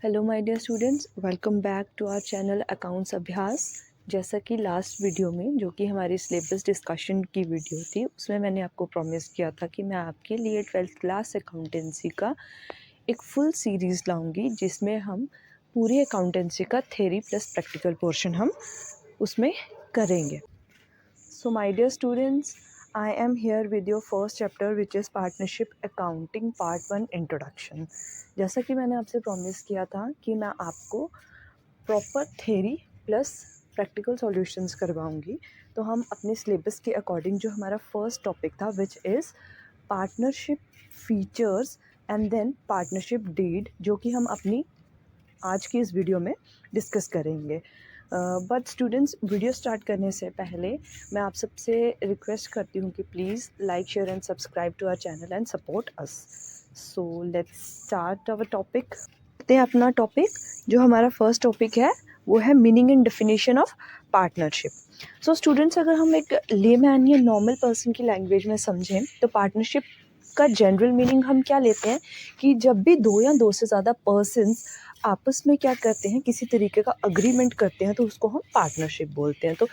Hello my dear students, welcome back to our channel accounts Abhyas. जैसा कि last video में जो कि हमारी सिलेबस डिस्कशन की वीडियो थी, उसमें मैंने आपको प्रॉमिस किया था कि मैं आपके लिए 12th क्लास अकाउंटेंसी का एक फुल सीरीज़ लाऊंगी जिसमें हम पूरी अकाउंटेंसी का थ्योरी प्लस प्रैक्टिकल पोर्शन हम उसमें करेंगे। So my dear students, I am here with your first chapter which is Partnership Accounting Part 1 Introduction। जैसा कि मैंने आपसे प्रॉमिस किया था कि मैं आपको proper theory plus practical solutions करवाऊंगी, तो हम अपने सिलेबस के अकॉर्डिंग जो हमारा फर्स्ट टॉपिक था which is partnership features and then partnership deed, जो कि हम अपनी आज की इस वीडियो में डिस्कस करेंगे। बट स्टूडेंट्स, वीडियो स्टार्ट करने से पहले मैं आप सबसे रिक्वेस्ट करती हूँ कि please like share and subscribe to our channel and support us. So let's start our topic. देखते हैं अपना टॉपिक। जो हमारा फर्स्ट टॉपिक है वो है meaning and definition of partnership. So students, अगर हम एक लेमैन या नॉर्मल पर्सन की लैंग्वेज में समझें तो पार्टनरशिप का जनरल मीनिंग हम क्या लेते हैं कि जब भी दो या दो से ज़्यादा पर्सन्स आपस में क्या करते हैं, किसी तरीके का अग्रीमेंट करते हैं, तो उसको हम पार्टनरशिप बोलते हैं। तो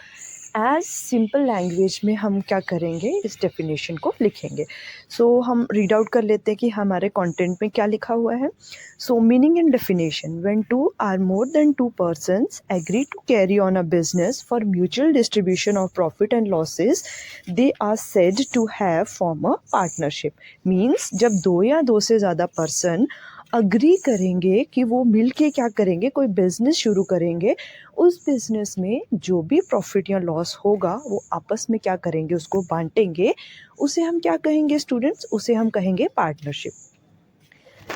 एज सिंपल लैंग्वेज में हम क्या करेंगे, इस डेफिनेशन को लिखेंगे। सो हम रीड आउट कर लेते हैं कि हमारे कंटेंट में क्या लिखा हुआ है। So meaning and definition: when two or more than two persons agree to carry on a business for mutual distribution of profit and losses, they are said to have form a partnership. Means जब दो या दो से ज़्यादा person agree करेंगे कि वो मिल के क्या करेंगे, कोई बिजनेस शुरू करेंगे, उस बिजनेस में जो भी प्रॉफिट या लॉस होगा वो आपस में क्या करेंगे, उसको बांटेंगे। उसे हम क्या कहेंगे स्टूडेंट्स? उसे हम कहेंगे partnership.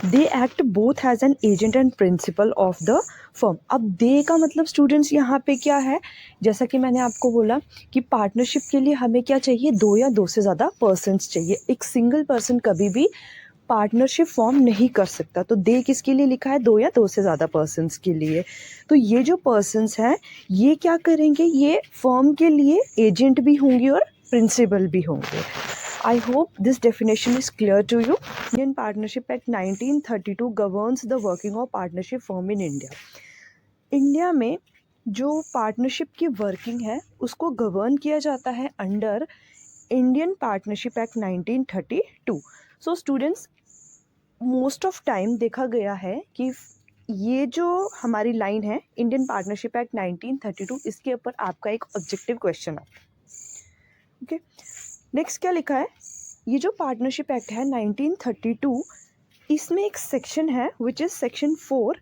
They act both as an agent and principal of the firm. अब दे का मतलब स्टूडेंट्स यहाँ पे क्या है? जैसा कि मैंने आपको बोला कि पार्टनरशिप के लिए हमें क्या चाहिए, दो या दो से ज़्यादा पर्सन्स चाहिए। एक सिंगल पर्सन कभी भी पार्टनरशिप फॉर्म नहीं कर सकता। तो दे किसके लिए लिखा है? दो या दो से ज़्यादा पर्सन्स के लिए। तो ये जो पर्सन्स हैं ये क्या करेंगे, ये फर्म के लिए एजेंट भी होंगे और प्रिंसिपल भी होंगे। I hope this definition is clear to you. Indian Partnership Act 1932 governs the working of partnership firm in India. India में जो पार्टनरशिप की वर्किंग है उसको गवर्न किया जाता है under Indian partnership act 1932। So students, most of time देखा गया है कि ये जो हमारी लाइन है इंडियन पार्टनरशिप एक्ट 1932, इसके ऊपर आपका एक ऑब्जेक्टिव क्वेश्चन आता है। ओके, नेक्स्ट क्या लिखा है? ये जो पार्टनरशिप एक्ट है 1932, इसमें एक सेक्शन है विच इज़ सेक्शन 4।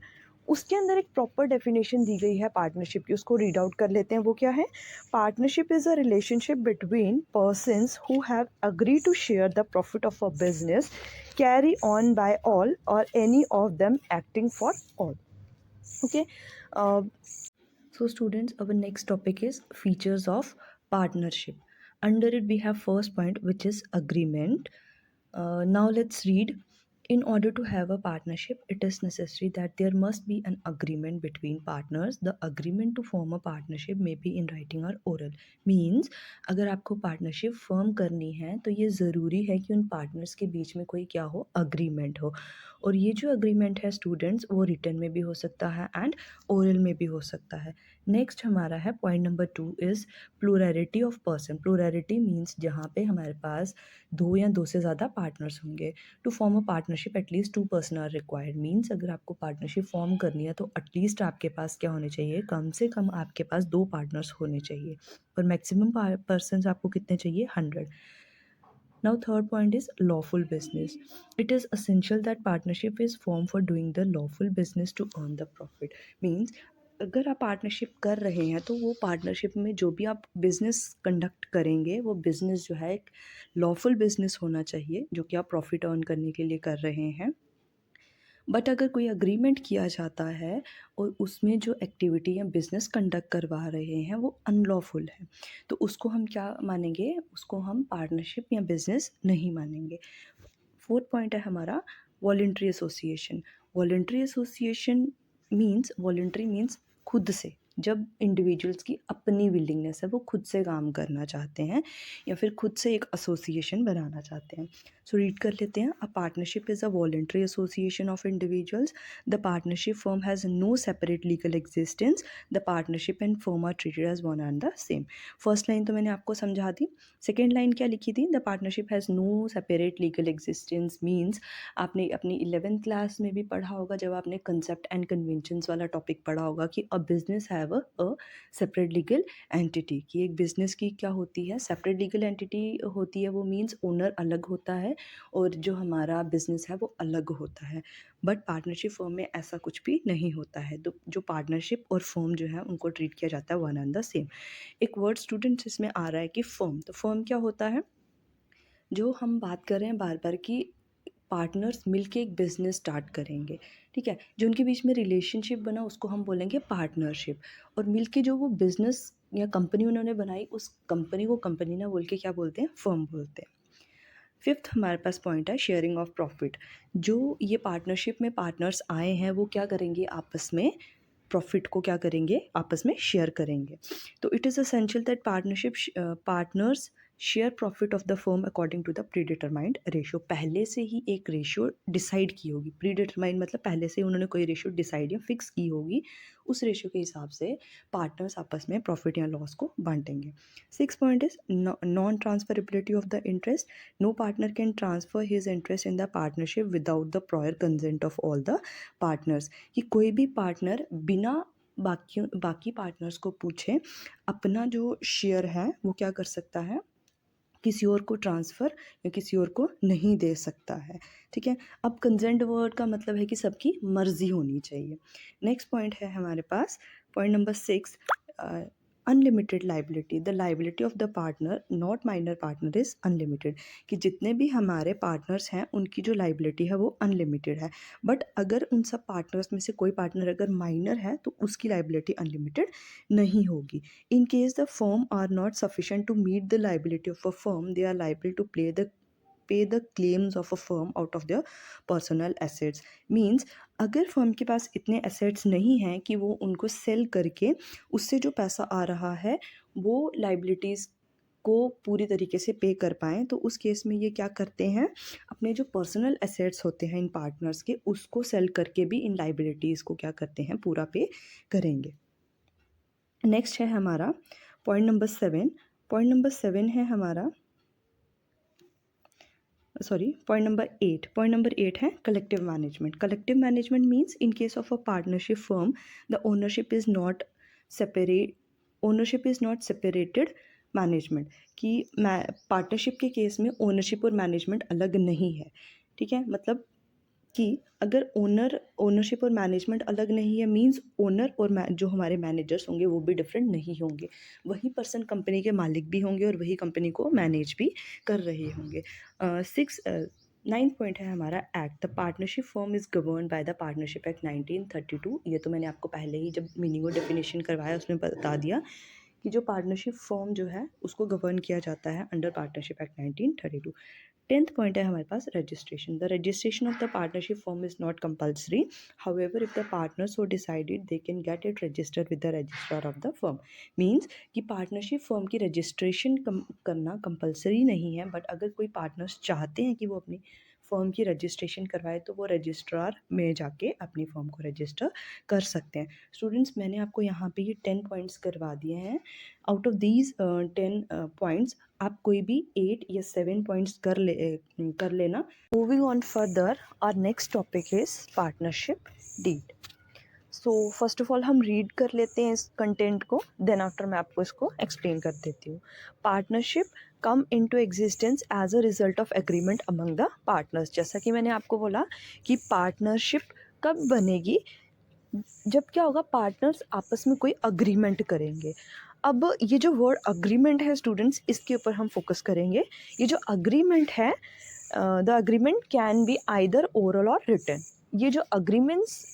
उसके अंदर एक प्रॉपर डेफिनेशन दी गई है पार्टनरशिप की, उसको रीड आउट कर लेते हैं। वो क्या है? Partnership is a relationship between persons who have agree to share the profit of a business carry on by all or any of them acting for all. Okay, so students, our next topic is features of partnership. Under it we have first point which is agreement. Now let's read. In order to have a partnership, it is necessary that there must be an agreement between partners. The agreement to form a partnership may be in writing or oral. Means अगर आपको partnership form करनी है तो ये ज़रूरी है कि उन पार्टनर्स के बीच में कोई क्या हो, अग्रीमेंट हो। और ये जो अग्रीमेंट है स्टूडेंट्स, वो रिटन में भी हो सकता है एंड ओरल में भी हो सकता है। नेक्स्ट हमारा है point number 2 is plurality of person. Plurality means जहाँ पे हमारे पास दो या दो से ज़्यादा पार्टनर्स होंगे। To form a partnership at least 2 person are required. Means अगर आपको पार्टनरशिप फॉर्म करनी है तो एटलीस्ट आपके पास क्या होने चाहिए, कम से कम आपके पास 2 पार्टनर्स होने चाहिए। और मैक्सिमम पर्सन आपको कितने चाहिए? 100। Now third point is lawful business. It is essential that partnership is formed for doing the lawful business to earn the profit. Means अगर आप पार्टनरशिप कर रहे हैं तो वो पार्टनरशिप में जो भी आप बिज़नेस कंडक्ट करेंगे वो बिज़नेस जो है एक लॉफुल बिज़नेस होना चाहिए, जो कि आप प्रॉफिट अर्न करने के लिए कर रहे हैं। बट अगर कोई अग्रीमेंट किया जाता है और उसमें जो एक्टिविटी या बिज़नेस कंडक्ट करवा रहे हैं वो अनलॉफुल है, तो उसको हम क्या मानेंगे? उसको हम पार्टनरशिप या बिज़नेस नहीं मानेंगे। फोर्थ पॉइंट है हमारा voluntary association. Voluntary association means, voluntary means खुद से, जब इंडिविजुअल्स की अपनी विलिंगनेस है, वो खुद से काम करना चाहते हैं या फिर खुद से एक एसोसिएशन बनाना चाहते हैं। सो रीड कर लेते हैं। A partnership is a voluntary association of individuals. The partnership firm has no separate legal existence. The partnership and firm are treated as one and the same. First line तो मैंने आपको समझा दी। Second line क्या लिखी थी? The partnership has no separate legal existence means आपने अपनी 11th class में भी पढ़ा होगा, जब आपने कंसेप्ट एंड कन्वेंशंस वाला टॉपिक पढ़ा होगा कि a business have a separate legal entity, कि एक बिजनेस की क्या होती है, सेपरेट लीगल एंटिटी होती है। वो मीन्स ओनर अलग होता है और जो हमारा बिजनेस है वो अलग होता है। बट पार्टनरशिप फर्म में ऐसा कुछ भी नहीं होता है। तो जो पार्टनरशिप और फर्म जो है उनको ट्रीट किया जाता है वन एंड द सेम। एक वर्ड स्टूडेंट्स इसमें आ रहा है कि फर्म, तो फर्म क्या होता है? जो हम बात कर रहे हैं बार बार कि पार्टनर्स मिलके एक बिज़नेस स्टार्ट करेंगे, ठीक है, जो उनके बीच में रिलेशनशिप बना उसको हम बोलेंगे पार्टनरशिप। और मिलके जो वो बिज़नेस या कंपनी उन्होंने बनाई, उस कंपनी को कंपनी ना बोल के क्या बोलते हैं? फर्म बोलते हैं। फिफ्थ हमारे पास पॉइंट है शेयरिंग ऑफ प्रॉफिट। जो ये पार्टनरशिप में पार्टनर्स आए हैं वो क्या करेंगे? आपस में प्रॉफिट को क्या करेंगे? आपस में शेयर करेंगे। तो it is essential that partners share profit of the firm according to the predetermined ratio. पहले से ही एक रेशियो डिसाइड की होगी। प्री डिटरमाइंड मतलब पहले से ही उन्होंने कोई रेशियो डिसाइड या फिक्स की होगी, उस रेशियो के हिसाब से पार्टनर्स आपस में प्रॉफिट या लॉस को बांटेंगे। Six point is non transferability of the interest. No partner can transfer his interest in the partnership without the prior consent of all the partners. कि कोई भी पार्टनर बिना बाकी पार्टनर्स को पूछे अपना जो शेयर है वो क्या कर सकता है? किसी और को ट्रांसफ़र या किसी और को नहीं दे सकता है, ठीक है। अब कंसेंट वर्ड का मतलब है कि सबकी मर्ज़ी होनी चाहिए। नेक्स्ट पॉइंट है हमारे पास point number 6, unlimited liability. The liability of the partner not minor partner is unlimited. कि जितने भी हमारे पार्टनर्स हैं उनकी जो लाइबिलिटी है वो अनलिमिटेड है। बट अगर उन सब पार्टनर्स में से कोई पार्टनर अगर माइनर है तो उसकी लाइबिलिटी अनलिमिटेड नहीं होगी। In case the firm are not sufficient to meet the liability of a firm, they are liable to pay the claims of a firm out of their personal assets. Means अगर firm के पास इतने assets नहीं हैं कि वो उनको cell करके उससे जो पैसा आ रहा है वो liabilities को पूरी तरीके से पे कर पाएँ, तो उस केस में ये क्या करते हैं? अपने जो पर्सनल एसेट्स होते हैं इन पार्टनर्स के, उसको सेल करके भी इन लाइबिलिटीज़ को क्या करते हैं? पूरा पे करेंगे। नेक्स्ट है हमारा पॉइंट नंबर 7। पॉइंट नंबर 7 है हमारा पॉइंट नंबर 8। पॉइंट नंबर 8 है collective management. Collective management means in case of a partnership firm the ownership is not separated management. कि पार्टनरशिप के केस में ओनरशिप और मैनेजमेंट अलग नहीं है, ठीक है। मतलब कि अगर ओनरशिप और मैनेजमेंट अलग नहीं है मींस ओनर और जो हमारे मैनेजर्स होंगे वो भी डिफरेंट नहीं होंगे। वही पर्सन कंपनी के मालिक भी होंगे और वही कंपनी को मैनेज भी कर रहे होंगे। 9th पॉइंट है हमारा act. The partnership firm is govern by the partnership act 1932। ये तो मैंने आपको पहले ही जब मीनिंग और डेफिनेशन करवाया उसमें बता दिया कि जो पार्टनरशिप फर्म जो है उसको गवर्न किया जाता है under partnership act 1932। 10th point है हमारे पास registration. The registration of the partnership firm is not compulsory, however if the partners so decided they can get it registered with the registrar of the firm. Means कि partnership firm की registration करना compulsory नहीं है, but अगर कोई partners चाहते हैं कि वो अपनी फर्म की रजिस्ट्रेशन करवाए तो वो रजिस्ट्रार में जाके अपनी फर्म को रजिस्टर कर सकते हैं। स्टूडेंट्स मैंने आपको यहाँ पे ये 10 पॉइंट्स करवा दिए हैं। आउट ऑफ दीज 10 पॉइंट्स आप कोई भी 8 या 7 पॉइंट्स कर लेना। Moving on further, our next topic is partnership deed. So first of all हम रीड कर लेते हैं इस कंटेंट को, देन आफ्टर मैं आपको इसको एक्सप्लेन कर देती हूँ। Partnership come into existence as a result of agreement among the partners. जैसा कि मैंने आपको बोला कि पार्टनरशिप कब बनेगी? जब क्या होगा? पार्टनर्स आपस में कोई अग्रीमेंट करेंगे। अब ये जो वर्ड अग्रीमेंट है स्टूडेंट्स, इसके ऊपर हम फोकस करेंगे। ये जो अग्रीमेंट है, the agreement can be either oral और रिटन। ये जो अग्रीमेंट्स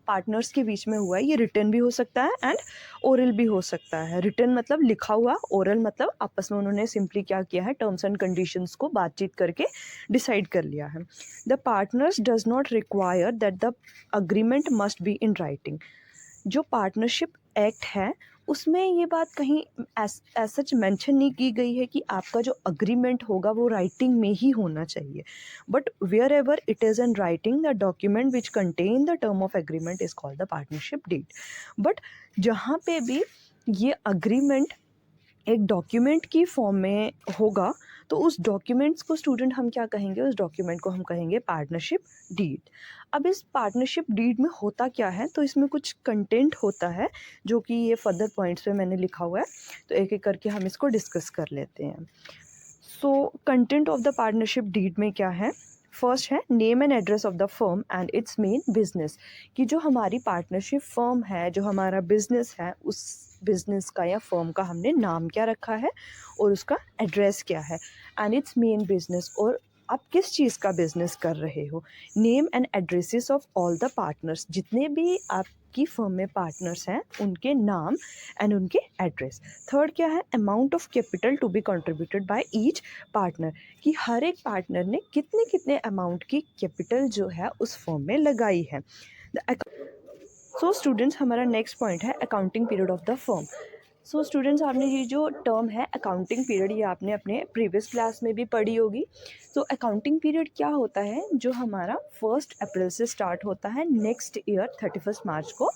पार्टनर्स के बीच में हुआ है ये रिटन भी हो सकता है एंड ओरल भी हो सकता है। रिटन मतलब लिखा हुआ, ओरल मतलब आपस में उन्होंने सिंपली क्या किया है, टर्म्स एंड कंडीशंस को बातचीत करके डिसाइड कर लिया है। The partners does not require that the agreement must be in writing. जो पार्टनरशिप एक्ट है उसमें ये बात कहीं सच मेंशन नहीं की गई है कि आपका जो अग्रीमेंट होगा वो राइटिंग में ही होना चाहिए, but wherever it is in writing the document which contain the term of agreement is called the partnership deed. But जहाँ पे भी ये अग्रीमेंट एक डॉक्यूमेंट की फॉर्म में होगा तो उस डॉक्यूमेंट्स को स्टूडेंट हम क्या कहेंगे, उस डॉक्यूमेंट को हम कहेंगे पार्टनरशिप डीड। अब इस पार्टनरशिप डीड में होता क्या है, तो इसमें कुछ कंटेंट होता है जो कि ये फर्दर पॉइंट्स पे मैंने लिखा हुआ है, तो एक एक करके हम इसको डिस्कस कर लेते हैं। So content of the partnership deed में क्या है, फर्स्ट है name and address of the firm and its main business, कि जो हमारी पार्टनरशिप फर्म है, जो हमारा बिजनेस है, उस बिजनेस का या फर्म का हमने नाम क्या रखा है और उसका एड्रेस क्या है, एंड इट्स मेन बिजनेस, और आप किस चीज़ का बिजनेस कर रहे हो। Name and addresses of all the partners, जितने भी आपकी फर्म में पार्टनर्स हैं उनके नाम एंड उनके एड्रेस। थर्ड क्या है, amount of capital to be contributed by each partner, कि हर एक पार्टनर ने कितने कितने अमाउंट की कैपिटल जो है उस फर्म में लगाई है। सो स्टूडेंट्स, हमारा नेक्स्ट पॉइंट है accounting period of the firm. So students, आपने ये जो टर्म है अकाउंटिंग पीरियड, ये आपने अपने प्रीवियस क्लास में भी पढ़ी होगी। तो अकाउंटिंग पीरियड क्या होता है, जो हमारा 1 अप्रैल से स्टार्ट होता है, नेक्स्ट ईयर 31 मार्च को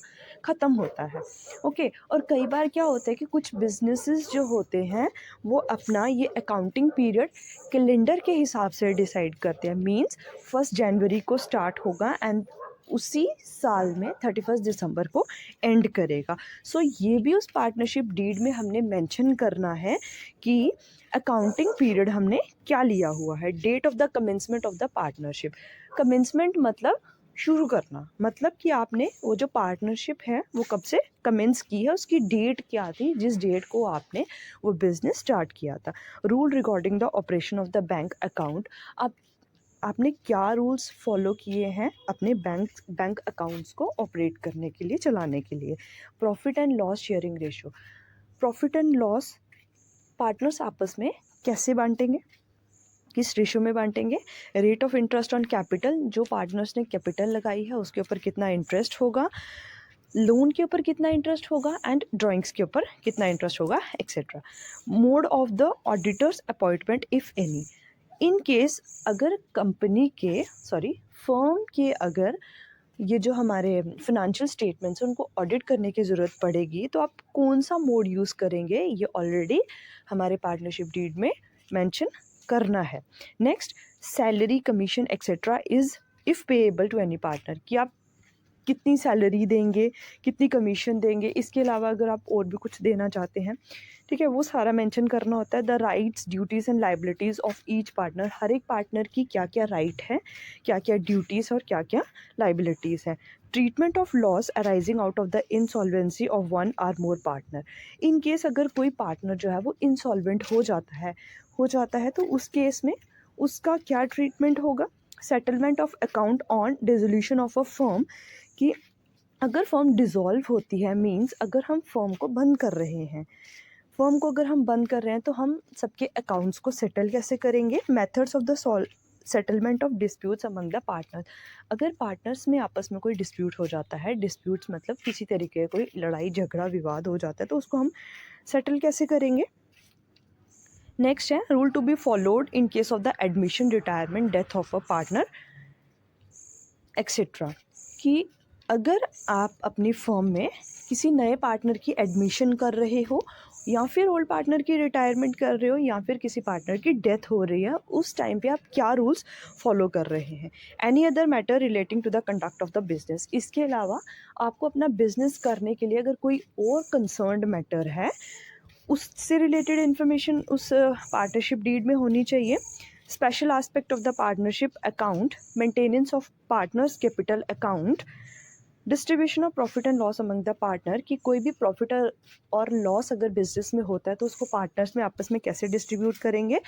ख़त्म होता है। ओके, और कई बार क्या होता है कि कुछ बिजनेसेस जो होते हैं वो अपना ये अकाउंटिंग पीरियड कैलेंडर के हिसाब से डिसाइड करते हैं। मींस 1 जनवरी को स्टार्ट होगा एंड उसी साल में 31 दिसंबर को एंड करेगा। सो ये भी उस पार्टनरशिप डीड में हमने मेंशन करना है कि अकाउंटिंग पीरियड हमने क्या लिया हुआ है। Date of the commencement of the partnership, commencement मतलब शुरू करना, मतलब कि आपने वो जो पार्टनरशिप है वो कब से कमेंस की है, उसकी डेट क्या थी जिस डेट को आपने वो बिज़नेस स्टार्ट किया था। Rule regarding the operation of the bank account, आपने क्या रूल्स फॉलो किए हैं अपने बैंक अकाउंट्स को ऑपरेट करने के लिए, चलाने के लिए। Profit and loss sharing ratio, profit and loss partners आपस में कैसे बांटेंगे, किस रेशो में बांटेंगे। Rate of interest on capital, जो पार्टनर्स ने कैपिटल लगाई है उसके ऊपर कितना इंटरेस्ट होगा, लोन के ऊपर कितना इंटरेस्ट होगा, एंड ड्राइंग्स के ऊपर कितना इंटरेस्ट होगा, etcetera. Mode of the auditors appointment if any, in case अगर कंपनी के फर्म के अगर ये जो हमारे फिनेंशियल स्टेटमेंट्स हैं उनको ऑडिट करने की ज़रूरत पड़ेगी तो आप कौन सा मोड यूज़ करेंगे, ये ऑलरेडी हमारे पार्टनरशिप डीड में मेंशन करना है। Next, salary commission etcetera is if payable to any partner, कि आप कितनी सैलरी देंगे, कितनी कमीशन देंगे, इसके अलावा अगर आप और भी कुछ देना चाहते हैं, ठीक है, वो सारा मेंशन करना होता है। The rights, duties and liabilities of each partner, हर एक पार्टनर की क्या क्या राइट है, क्या क्या ड्यूटीज़ और क्या क्या लाइबिलिटीज़ हैं। Treatment of loss arising out of the insolvency of 1 और मोर पार्टनर, इन केस अगर कोई पार्टनर जो है वो इंसॉल्वेंट हो जाता है तो उस केस में उसका क्या ट्रीटमेंट होगा। Settlement of account on dissolution of a firm, कि अगर फर्म डिज़ोल्व होती है, मींस अगर हम फर्म को बंद कर रहे हैं, फर्म को अगर हम बंद कर रहे हैं तो हम सबके अकाउंट्स को सेटल कैसे करेंगे। Methods of the settlement of disputes among the partners, अगर पार्टनर्स में आपस में कोई डिस्प्यूट हो जाता है, डिस्प्यूट्स मतलब किसी तरीके का कोई लड़ाई झगड़ा विवाद हो जाता है तो उसको हम सेटल कैसे करेंगे। नेक्स्ट है rule to be followed in case of the admission, retirement, death of a partner etcetera, कि अगर आप अपनी फर्म में किसी नए पार्टनर की एडमिशन कर रहे हो या फिर ओल्ड पार्टनर की रिटायरमेंट कर रहे हो या फिर किसी पार्टनर की डेथ हो रही है, उस टाइम पे आप क्या रूल्स फॉलो कर रहे हैं। Any other matter relating to the conduct of the business, इसके अलावा आपको अपना बिजनेस करने के लिए अगर कोई और कंसर्न्ड मैटर है उससे रिलेटेड इन्फॉर्मेशन उस पार्टनरशिप डीड में होनी चाहिए। Special aspect of the partnership account, maintenance of partners capital account, distribution of profit and loss among the partner, कि कोई भी प्रॉफिट और लॉस अगर बिजनेस में होता है तो उसको पार्टनर्स में आपस में कैसे डिस्ट्रीब्यूट करेंगे।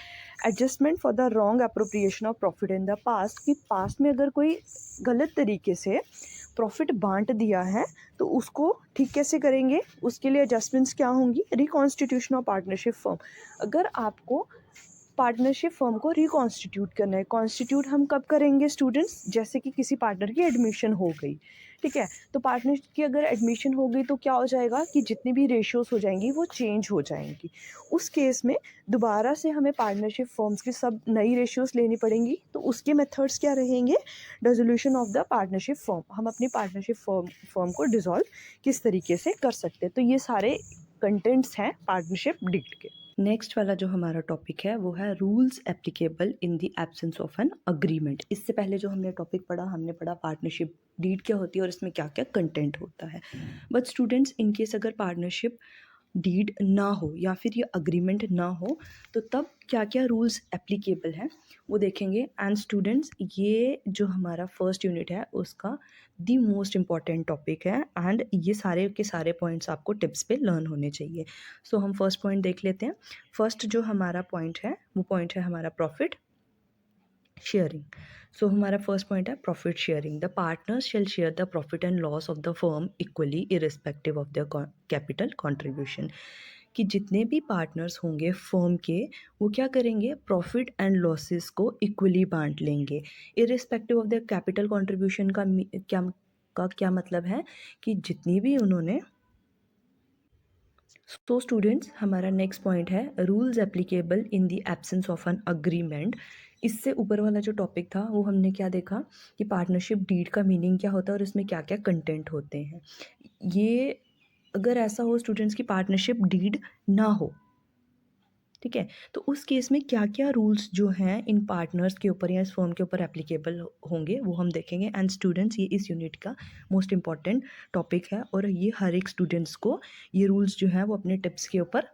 Adjustment for the wrong appropriation of profit in the past, कि पास्ट में अगर कोई गलत तरीके से प्रॉफिट बांट दिया है तो उसको ठीक कैसे करेंगे, उसके लिए एडजस्टमेंट्स क्या होंगी। रिकॉन्स्टिट्यूशन ऑफ पार्टनरशिप फर्म, अगर आपको पार्टनरशिप फर्म को रिकॉन्स्टिट्यूट करना है, कॉन्स्टिट्यूट हम कब करेंगे स्टूडेंट्स, जैसे कि किसी पार्टनर की एडमिशन हो गई, ठीक है। तो पार्टनरशिप की अगर एडमिशन हो गई तो क्या हो जाएगा कि जितनी भी रेशियोज़ हो जाएंगी वो चेंज हो जाएंगी। उस केस में दोबारा से हमें पार्टनरशिप फॉर्म्स की सब नई रेशियोज़ लेनी पड़ेंगी। तो उसके मेथड्स क्या रहेंगे? Dissolution of the partnership form, हम अपनी पार्टनरशिप फॉर्म को डिसॉल्व किस तरीके से कर सकते हैं। तो ये सारे कंटेंट्स हैं पार्टनरशिप डीड के। नेक्स्ट वाला जो हमारा टॉपिक है वो है rules applicable in the absence of an agreement. इससे पहले जो हमने टॉपिक पढ़ा, हमने पढ़ा पार्टनरशिप डीड क्या होती है और इसमें क्या क्या कंटेंट होता है। बट स्टूडेंट्स, इन केस अगर पार्टनरशिप डीड ना हो या फिर ये अग्रीमेंट ना हो तो तब क्या क्या रूल्स एप्लीकेबल हैं वो देखेंगे। एंड स्टूडेंट्स, ये जो हमारा फर्स्ट यूनिट है उसका द मोस्ट इम्पॉर्टेंट टॉपिक है एंड ये सारे के सारे पॉइंट्स आपको टिप्स पे लर्न होने चाहिए। सो हम फर्स्ट पॉइंट देख लेते हैं। फर्स्ट जो हमारा पॉइंट है वो पॉइंट है हमारा प्रॉफिट शेयरिंग। सो हमारा फर्स्ट पॉइंट है profit sharing. The partners shall share the profit and loss of the firm equally irrespective of their capital contribution. कि जितने भी पार्टनर्स होंगे फर्म के वो क्या करेंगे, प्रॉफिट एंड लॉसेस को इक्वली बांट लेंगे irrespective of their capital contribution का क्या मतलब है कि जितनी भी उन्होंने। तो स्टूडेंट्स, हमारा नेक्स्ट पॉइंट है rules applicable in the absence of an agreement. इससे ऊपर वाला जो टॉपिक था वो हमने क्या देखा कि पार्टनरशिप डीड का मीनिंग क्या होता है और इसमें क्या क्या कंटेंट होते हैं। ये अगर ऐसा हो स्टूडेंट्स की पार्टनरशिप डीड ना हो, ठीक है, तो उस केस में क्या क्या रूल्स जो हैं इन पार्टनर्स के ऊपर या इस फर्म के ऊपर एप्लीकेबल होंगे वो हम देखेंगे। एंड स्टूडेंट्स, ये इस यूनिट का मोस्ट इंपॉर्टेंट टॉपिक है और ये हर एक स्टूडेंट्स को ये रूल्स जो हैं वो अपने टिप्स के ऊपर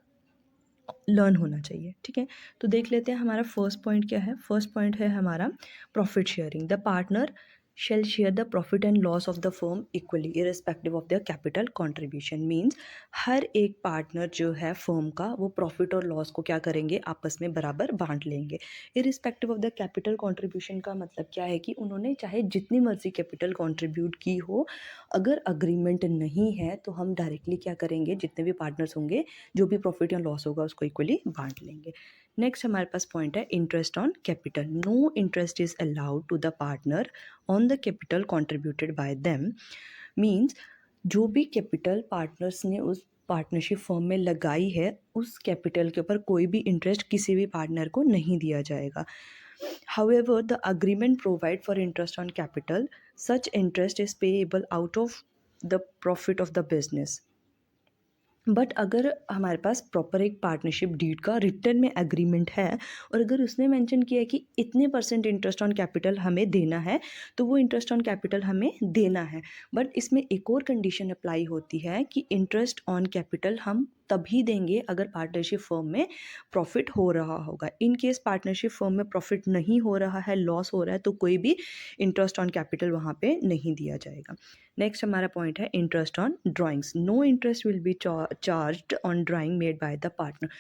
लर्न होना चाहिए। ठीक है, तो देख लेते हैं हमारा फर्स्ट पॉइंट क्या है। फर्स्ट पॉइंट है हमारा profit sharing. The partner shall share the profit and loss of the firm equally irrespective of their capital contribution। Means हर एक पार्टनर जो है फर्म का वो प्रॉफिट और लॉस को क्या करेंगे, आपस में बराबर बांट लेंगे। Irrespective of the capital contribution का मतलब क्या है कि उन्होंने चाहे जितनी मर्जी कैपिटल कंट्रीब्यूट की हो, अगर अग्रीमेंट नहीं है तो हम डायरेक्टली क्या करेंगे, जितने भी पार्टनर्स होंगे जो भी प्रॉफिट या लॉस होगा उसको इक्वली बांट लेंगे। नेक्स्ट हमारे पास पॉइंट है interest on capital. No interest is allowed to the partner on the capital contributed by them. Means जो भी कैपिटल पार्टनर्स ने उस पार्टनरशिप फर्म में लगाई है उस कैपिटल के ऊपर कोई भी इंटरेस्ट किसी भी पार्टनर को नहीं दिया जाएगा। However, the agreement provide for interest on capital. Such interest is payable out of the profit of the business. But अगर हमारे पास प्रॉपर एक पार्टनरशिप डीड का रिटर्न में एग्रीमेंट है और अगर उसने मेंशन किया है कि इतने % इंटरेस्ट ऑन कैपिटल हमें देना है तो वो इंटरेस्ट ऑन कैपिटल हमें देना है। बट इसमें एक और कंडीशन अप्लाई होती है कि इंटरेस्ट ऑन कैपिटल हम तभी देंगे अगर पार्टनरशिप फर्म में प्रॉफिट हो रहा होगा। इन केस पार्टनरशिप फर्म में प्रॉफिट नहीं हो रहा है, लॉस हो रहा है, तो कोई भी इंटरेस्ट ऑन कैपिटल वहाँ पे नहीं दिया जाएगा। नेक्स्ट हमारा पॉइंट है interest on drawings. No interest will be charged on drawing made by the partner.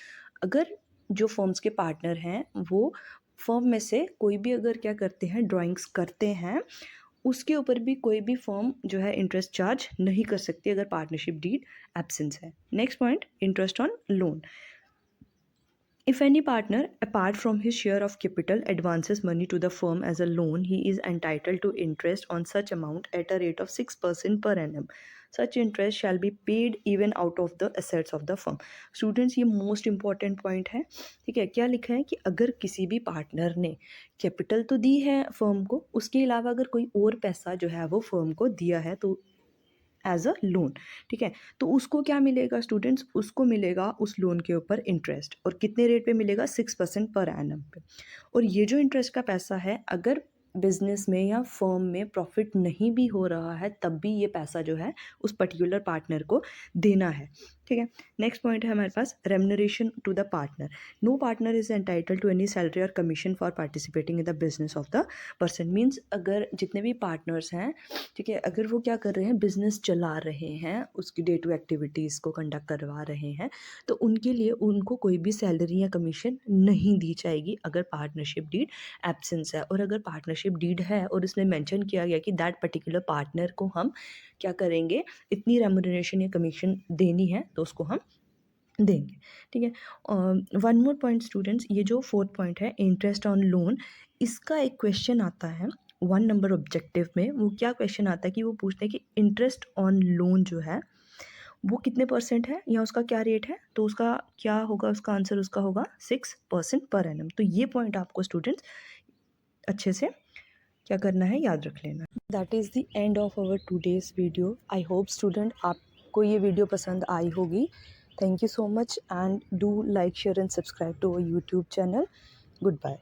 अगर जो फर्म्स के पार्टनर हैं वो फर्म में से कोई भी अगर क्या करते हैं, ड्राइंग्स करते हैं, उसके ऊपर भी कोई भी फर्म जो है इंटरेस्ट चार्ज नहीं कर सकती अगर पार्टनरशिप डीड एब्सेंस है। Next point interest on loan. If any partner, apart from his share of capital, advances money to the firm as a loan, he is entitled to interest on such amount at a rate of 6% per annum. Such interest shall be paid even out of the assets of the firm. Students, ये most important point है। ठीक है, क्या लिखा है कि अगर किसी भी पार्टनर ने कैपिटल तो दी है फर्म को, उसके अलावा अगर कोई और पैसा जो है वो फर्म को दिया है तो एज अ लोन, ठीक है, तो उसको क्या मिलेगा स्टूडेंट्स, उसको मिलेगा उस लोन के ऊपर इंटरेस्ट। और कितने रेट पे मिलेगा, 6% पर एनम पे। और ये जो इंटरेस्ट का पैसा है, अगर बिजनेस में या फर्म में प्रॉफिट नहीं भी हो रहा है तब भी ये पैसा जो है उस पर्टिकुलर पार्टनर को देना है। ठीक है, नेक्स्ट पॉइंट है हमारे पास remuneration to the partner. No partner is entitle to any salary or commission for participating in the business of the person. Means अगर जितने भी पार्टनर्स हैं, ठीक है, अगर वो क्या कर रहे हैं, बिजनेस चला रहे हैं, उसकी डे टू एक्टिविटीज़ को कंडक्ट करवा रहे हैं, तो उनके लिए उनको कोई भी सैलरी या कमीशन नहीं दी जाएगी अगर पार्टनरशिप डीड एब्सेंस है। और अगर पार्टनरशिप डीड है और उसमें मेंशन किया गया कि दैट पर्टिकुलर पार्टनर को हम क्या करेंगे, इतनी रेम्यूनरेशन या कमीशन देनी है, तो उसको हम देंगे। ठीक है, वन मोर पॉइंट स्टूडेंट्स, ये जो फोर्थ पॉइंट है इंटरेस्ट ऑन लोन, इसका एक क्वेश्चन आता है 1 नंबर ऑब्जेक्टिव में वो क्या क्वेश्चन आता है कि वो पूछते हैं कि इंटरेस्ट ऑन लोन जो है वो कितने % है या उसका क्या रेट है, तो उसका क्या होगा, उसका आंसर उसका होगा 6% पर एनम। तो ये पॉइंट आपको स्टूडेंट्स अच्छे से क्या करना है, याद रख लेना। That is the end of our today's video. I hope student आपको ये वीडियो पसंद आई होगी। Thank you so much and do like share and subscribe to our YouTube channel. Good bye.